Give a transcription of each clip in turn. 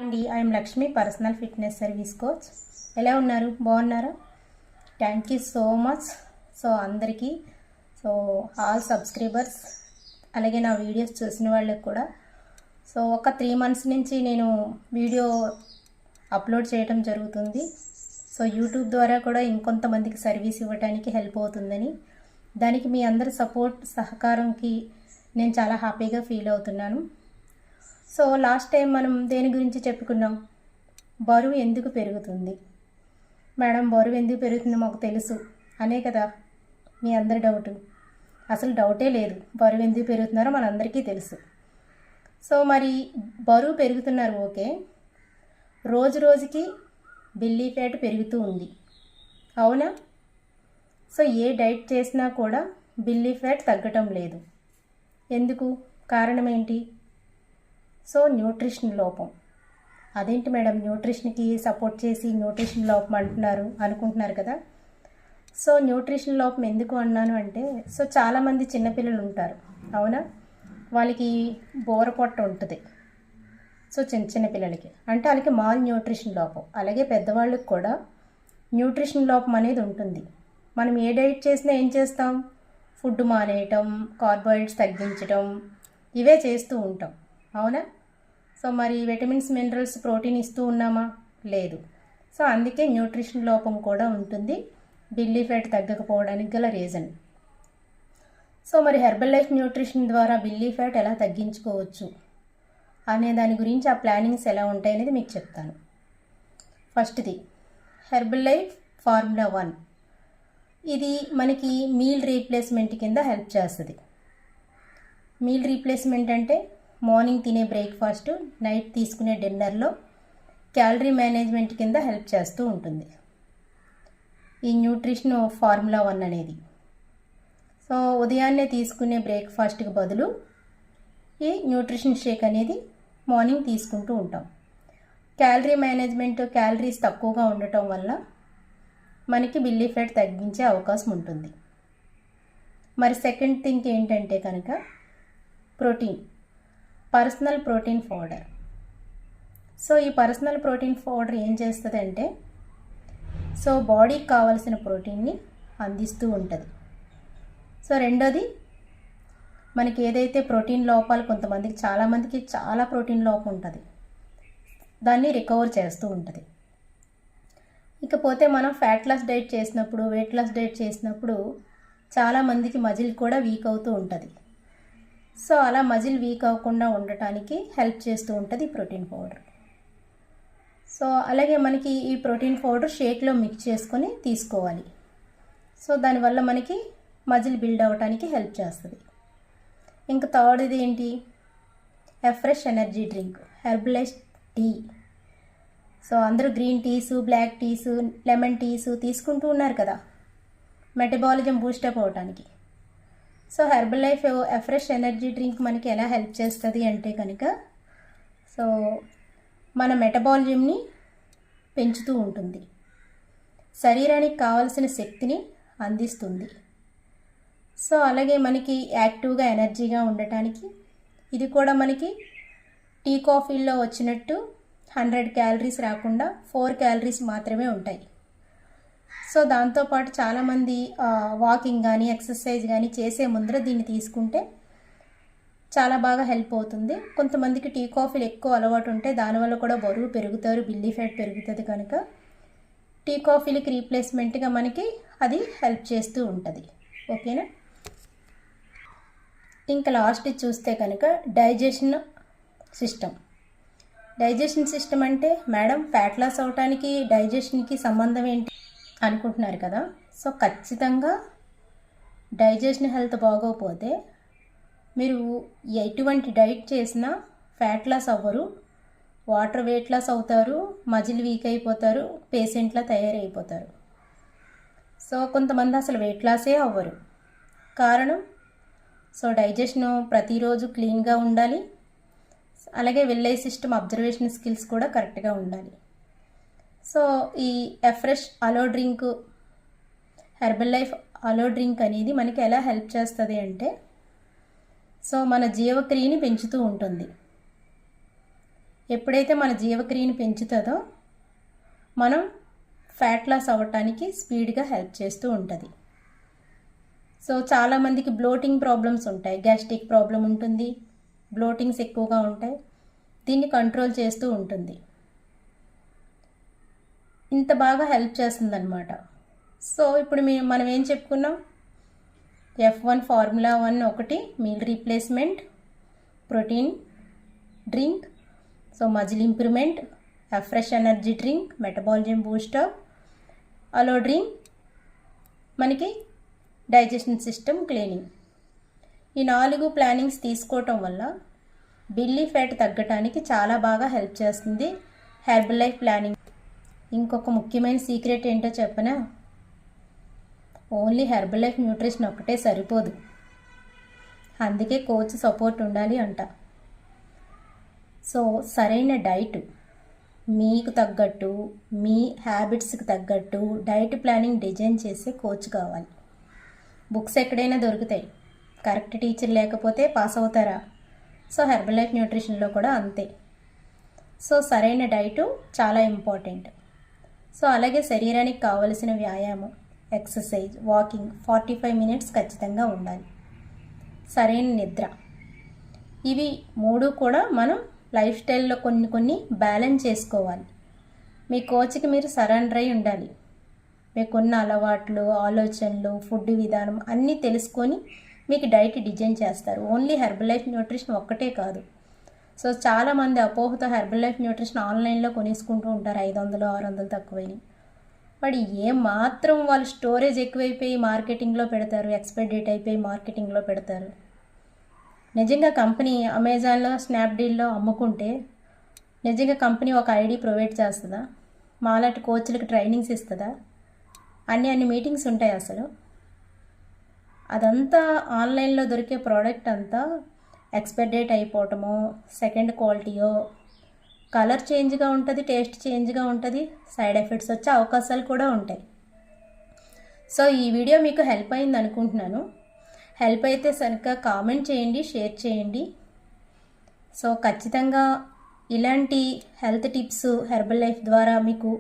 అండి I'm Lakshmi personal fitness service coach. ఎలా ఉన్నారు? బాగున్నారా? Thank you so much. So అందరికీ ఆల్ సబ్స్క్రైబర్స్ అలాగే నా వీడియోస్ చూసిన వాళ్ళకి కూడా ఒక 3 months నుంచి నేను వీడియో అప్లోడ్ చేయడం జరుగుతుంది. యూట్యూబ్ ద్వారా కూడా ఇంకొంతమందికి సర్వీస్ ఇవ్వడానికి హెల్ప్ అవుతుందని, దానికి మీ అందరి సహకారంకి నేను చాలా హ్యాపీగా ఫీల్ అవుతున్నాను. లాస్ట్ టైం మనం దేని గురించి చెప్పుకున్నాం? బరువు ఎందుకు పెరుగుతుంది మేడం, బరువు ఎందుకు పెరుగుతుంది మాకు తెలుసు అనే కదా మీ అందరి డౌట్. అసలు డౌటే లేదు, బరువు ఎందుకు పెరుగుతున్నారో మనందరికీ తెలుసు. మరి బరువు పెరుగుతున్నారు, ఓకే, రోజు రోజుకి బెల్లీ ఫ్యాట్ పెరుగుతూ ఉంది, అవునా? ఏ డైట్ చేసినా కూడా బెల్లీ ఫ్యాట్ తగ్గటం లేదు. ఎందుకు? కారణం ఏంటి? న్యూట్రిషన్ లోపం. అదేంటి మేడం న్యూట్రిషన్కి సపోర్ట్ చేసి న్యూట్రిషన్ లోపం అంటున్నారు అనుకుంటున్నారు కదా. న్యూట్రిషన్ లోపం ఎందుకు అన్నాను అంటే, చాలామంది చిన్నపిల్లలు ఉంటారు, అవునా? వాళ్ళకి బోర పొట్ట ఉంటుంది. చిన్న పిల్లలకి అంటే వాళ్ళకి మాల్ న్యూట్రిషన్ లోపం. అలాగే పెద్దవాళ్ళకి కూడా న్యూట్రిషన్ లోపం అనేది ఉంటుంది. మనం ఏ డైట్ చేసినా ఏం చేస్తాం? ఫుడ్ మానేయటం, కార్బోహైడ్రేట్స్ తగ్గించడం, ఇవే చేస్తూ ఉంటాం, అవునా? మరి విటమిన్స్, మినరల్స్, ప్రోటీన్ ఇస్తూ ఉన్నామా? లేదు. అందుకే న్యూట్రిషన్ లోపం కూడా ఉంటుంది, బెల్లీ ఫ్యాట్ తగ్గకపోవడానికి గల రీజన్. మరి హెర్బల్ లైఫ్ న్యూట్రిషన్ ద్వారా బెల్లీ ఫ్యాట్ ఎలా తగ్గించుకోవచ్చు అనే దాని గురించి, ఆ ప్లానింగ్స్ ఎలా ఉంటాయి అనేది మీకు చెప్తాను. ఫస్ట్ది హెర్బల్ లైఫ్ ఫార్ములా 1. ఇది మనకి మీల్ రీప్లేస్మెంట్ కింద హెల్ప్ చేస్తుంది. మీల్ రీప్లేస్మెంట్ అంటే మార్నింగ్ తినే బ్రేక్ఫాస్ట్, నైట్ తీసుకునే డిన్నర్లో క్యాలరీ మేనేజ్మెంట్ కింద హెల్ప్ చేస్తూ ఉంటుంది ఈ న్యూట్రిషన్ ఫార్ములా 1 అనేది. ఉదయాన్నే తీసుకునే బ్రేక్ఫాస్ట్కి బదులు ఈ న్యూట్రిషన్ షేక్ అనేది మార్నింగ్ తీసుకుంటూ ఉంటాం. క్యాలరీ మేనేజ్మెంట్, క్యాలరీస్ తక్కువగా ఉండటం వల్ల మనకి బెల్లీ ఫ్యాట్ తగ్గించే అవకాశం ఉంటుంది. మరి సెకండ్ థింగ్ ఏంటంటే కనుక ప్రోటీన్, పర్సనల్ ప్రోటీన్ పౌడర్. ఈ పర్సనల్ ప్రోటీన్ పౌడర్ ఏం చేస్తుంది అంటే బాడీకి కావాల్సిన ప్రోటీన్ని అందిస్తూ ఉంటుంది. రెండోది మనకి ఏదైతే ప్రోటీన్ లోపాలు, కొంతమందికి చాలామందికి చాలా ప్రోటీన్ లోపం ఉంటుంది, దాన్ని రికవర్ చేస్తూ ఉంటుంది. ఇకపోతే మనం ఫ్యాట్ లాస్ డైట్ చేసినప్పుడు, వెయిట్ లాస్ డైట్ చేసినప్పుడు చాలామందికి మజిల్ కూడా వీక్ అవుతూ ఉంటుంది. అలా మజిల్ వీక్ అవ్వకుండా ఉండటానికి హెల్ప్ చేస్తూ ఉంటుంది ప్రోటీన్ పౌడర్. అలాగే మనకి ఈ ప్రోటీన్ పౌడర్ షేక్లో మిక్స్ చేసుకొని తీసుకోవాలి. దానివల్ల మనకి మజిల్ బిల్డ్ అవ్వడానికి హెల్ప్ చేస్తుంది. ఇంకా థర్డ్ది ఏంటి? Fresh energy drink, herbal tea. అందరూ green teas, black teas, lemon teas తీసుకుంటూ ఉన్నారు కదా మెటబాలిజం బూస్టప్ అవ్వడానికి. Herbalife fresh energy drink మనకి ఎలా హెల్ప్ చేస్తుంది అంటే కనుక మన మెటబాలిజంని పెంచుతూ ఉంటుంది, శరీరానికి కావాల్సిన శక్తిని అందిస్తుంది. అలాగే మనకి యాక్టివ్గా, ఎనర్జీగా ఉండటానికి ఇది కూడా మనకి టీ, కాఫీల్లో వచ్చినట్టు 100 క్యాలరీస్ రాకుండా 4 క్యాలరీస్ మాత్రమే ఉంటాయి. దాంతోపాటు చాలామంది వాకింగ్ కానీ, ఎక్సర్సైజ్ కానీ చేసే ముందర దీన్ని తీసుకుంటే చాలా బాగా హెల్ప్ అవుతుంది. కొంతమందికి టీ, కాఫీలు ఎక్కువ అలవాటు ఉంటే దానివల్ల కూడా బరువు పెరుగుతారు, బెల్లీ ఫ్యాట్ పెరుగుతుంది. కనుక టీ, కాఫీలకి రీప్లేస్మెంట్గా మనకి అది హెల్ప్ చేస్తూ ఉంటుంది, ఓకేనా? ఇంకా లాస్ట్ చూస్తే కనుక డైజెషన్ సిస్టమ్. డైజెషన్ సిస్టమ్ అంటే మేడం ఫ్యాట్ లాస్ అవడానికి డైజెషన్కి సంబంధం ఏంటి అనుకుంటున్నారు కదా. ఖచ్చితంగా డైజెషన్ హెల్త్ బాగోకపోతే మీరు ఎటువంటి డైట్ చేసినా ఫ్యాట్ లాస్ అవ్వరు, వాటర్ వెయిట్ లాస్ అవుతారు, మజిల్ వీక్ అయిపోతారు, పేషెంట్లా తయారైపోతారు. కొంతమంది అసలు వెయిట్ లాసే అవ్వరు. కారణం డైజెషన్ ప్రతిరోజు క్లీన్గా ఉండాలి, అలాగే వెల్లై సిస్టమ్ అబ్జర్వేషన్ స్కిల్స్ కూడా కరెక్ట్గా ఉండాలి. ఈ ఫ్రెష్ అలో డ్రింక్, హెర్బల్ లైఫ్ అలో డ్రింక్ అనేది మనకి ఎలా హెల్ప్ చేస్తుంది అంటే మన జీవక్రియని పెంచుతూ ఉంటుంది. ఎప్పుడైతే మన జీవక్రియని పెంచుతుందో మనం ఫ్యాట్ లాస్ అవ్వటానికి స్పీడ్గా హెల్ప్ చేస్తూ ఉంటుంది. సో చాలామందికి బ్లోటింగ్ ప్రాబ్లమ్స్ ఉంటాయి, గ్యాస్ట్రిక్ ప్రాబ్లం ఉంటుంది, బ్లోటింగ్స్ ఎక్కువగా ఉంటాయి. దీన్ని కంట్రోల్ చేస్తూ ఉంటుంది. ఇంత బాగా హెల్ప్ చేస్తుందన్నమాట. సో ఇప్పుడు మనం ఏం చెప్పుకున్నాం, F1 ఫార్ములా 1 ఒకటి meal replacement, protein drink, so muscle improvement, fresh energy drink, metabolism booster, aloe drink మనకి డైజెషన్ సిస్టమ్ క్లీనింగ్. ఈ 4 ప్లానింగ్స్ తీసుకోవటం వల్ల బిల్లీ ఫ్యాట్ తగ్గటానికి చాలా బాగా హెల్ప్ చేస్తుంది హెర్బల్ లైఫ్ ప్లానింగ్. ఇంకొక ముఖ్యమైన సీక్రెట్ ఏంటో చెప్పనా, ఓన్లీ హెర్బల్ లైఫ్ న్యూట్రిషన్ ఒక్కటే సరిపోదు, అందుకే కోచ్ సపోర్ట్ ఉండాలి అంట. సో సరైన డైట్, మీకు తగ్గట్టు మీ హ్యాబిట్స్కి తగ్గట్టు డైట్ ప్లానింగ్ డిజైన్ చేసే కోచ్ కావాలి. బుక్స్ ఎక్కడైనా దొరుకుతాయి, కరెక్ట్ టీచర్ లేకపోతే పాస్ అవుతారా? సో హెర్బల్ లైఫ్ న్యూట్రిషన్లో కూడా అంతే. సో సరైన డైటు చాలా ఇంపార్టెంట్. సో అలాగే శరీరానికి కావలసిన వ్యాయామం, ఎక్సర్సైజ్, వాకింగ్ 45 మినిట్స్ ఖచ్చితంగా ఉండాలి. సరైన నిద్ర, ఇవి 3 కూడా మనం లైఫ్ స్టైల్లో కొన్ని బ్యాలెన్స్ చేసుకోవాలి. మీ కోచ్కి మీరు సరెండర్ అయి ఉండాలి. మీకున్న అలవాట్లు, ఆలోచనలు, ఫుడ్ విధానం అన్నీ తెలుసుకొని మీకు డైట్ డిజైన్ చేస్తారు. ఓన్లీ హెర్బల్ లైఫ్ న్యూట్రిషన్ ఒక్కటే కాదు. సో చాలామంది అపోహతో హెర్బల్ లైఫ్ న్యూట్రిషన్ ఆన్లైన్లో కొనేసుకుంటూ ఉంటారు, 500 600 తక్కువైనవి. బట్ మాత్రం వాళ్ళు స్టోరేజ్ ఎక్కువైపోయి మార్కెటింగ్లో పెడతారు, ఎక్స్పైర్ డేట్ అయిపోయి మార్కెటింగ్లో పెడతారు. నిజంగా కంపెనీ అమెజాన్లో, స్నాప్డీల్లో అమ్ముకుంటే నిజంగా కంపెనీ ఒక ఐడి ప్రొవైడ్ చేస్తుందా? మాలాంటి కోచ్లకు ట్రైనింగ్స్ ఇస్తుందా? అన్ని మీటింగ్స్ ఉంటాయి అసలు. అదంతా ఆన్లైన్లో దొరికే ప్రోడక్ట్ అంతా ఎక్స్పైర్ డేట్ అయిపోవటమో, సెకండ్ క్వాలిటీయో, కలర్ చేంజ్గా ఉంటుంది, టేస్ట్ చేంజ్గా ఉంటుంది, సైడ్ ఎఫెక్ట్స్ వచ్చే అవకాశాలు కూడా ఉంటాయి. సో ఈ వీడియో మీకు హెల్ప్ అయింది అనుకుంటున్నాను. హెల్ప్ అయితే కనుక కామెంట్ చేయండి, షేర్ చేయండి. సో ఖచ్చితంగా ఇలాంటి హెల్త్ టిప్స్ హెర్బల్ లైఫ్ ద్వారా మీకు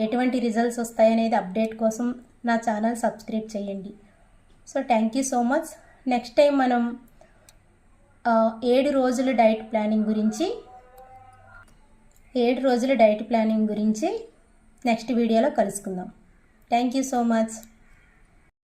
ఎటువంటి రిజల్ట్స్ వస్తాయనేది అప్డేట్ కోసం నా ఛానల్ సబ్స్క్రైబ్ చేయండి. So thank you so much. Next time మనం 7 రోజుల డైట్ ప్లానింగ్ గురించి నెక్స్ట్ వీడియోలో కలుసుకుందాం. Thank you so much.